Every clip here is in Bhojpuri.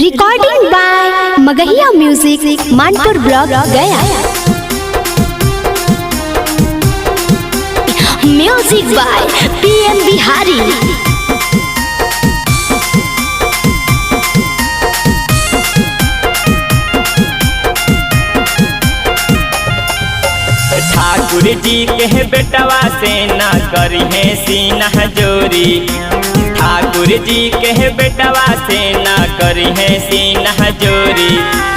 Recording by Magahiya music Manpur block Gaya. Music by PM Bihari. Thakur ji के बेटवा से ना करी है सीना जोरी। ठाकुर जी के बेटवा से ना करी है सीना जोरी।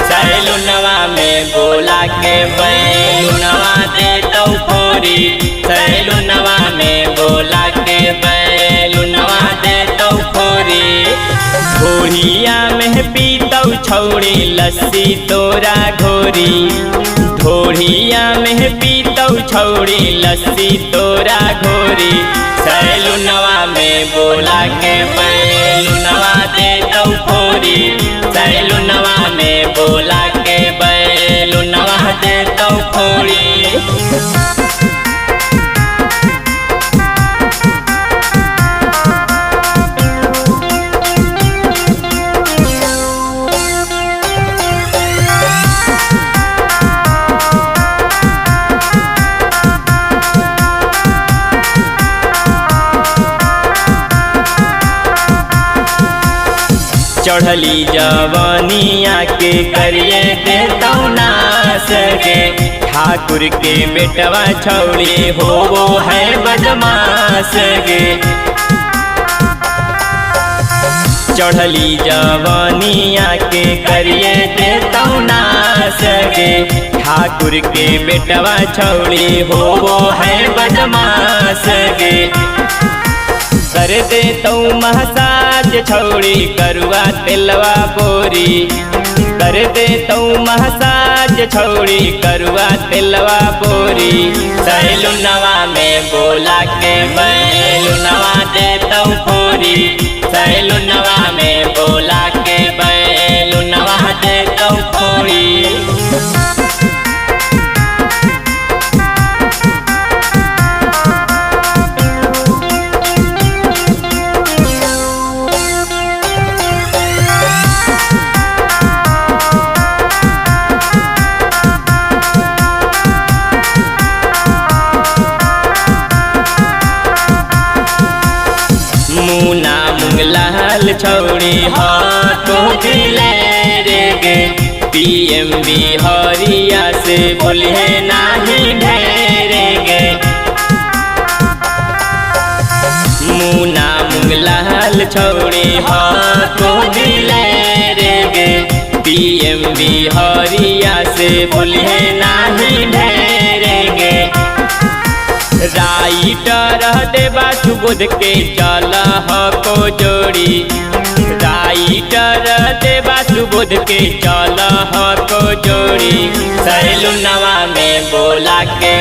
सैलुनवा में बोला के बैलुनवा दे तो फोरी। सैलुनवा में बोला के बैलुनवा दे तो फोरी। घोड़िया में पीतौ छौड़ी लस्सी तोरा घोरी। घोड़िया में पीतौ छौड़ी लस्सी तोरा घोरी। सैलुनवा में बोला के बैलुनवा दे तो फोरी। सैलुनवा में बोला के बैलुनवा दे तो फोरी। चढ़ली जवानिया के करिए देतौ नास गे। ठाकुर के बेटवा छौड़ी हो वो है बदमाश गे। चढ़ली जवानिया के करिए देतौ नास गे। ठाकुर के बेटवा छौड़ी हो वो है बदमाश गे। कर दे तो महसाज छौड़ी करुआ तेलवा बोरी। कर दे तो महसाज छौड़ी करुआ तेलवा बोरी। सैलुनवा में बोला के बैलुनवा दे तो फोरी। सैलुनवा में बोला के बैलुनवा दे तो फोरी। मुना मुंगलाल छौड़ी हाथों दिले रे गे। PM बिहारिया से बोले नाही ढेरे गे। मुना मुंगलाल छौड़ी हाथों दिले रे गे। PM बिहारिया से बोले नाही ढेरे गे। राइटर देवा सुबोध के चला को जोड़ी। राइटर देवा सुबोध के चला को जोड़ी। सैलुनवा में बोला के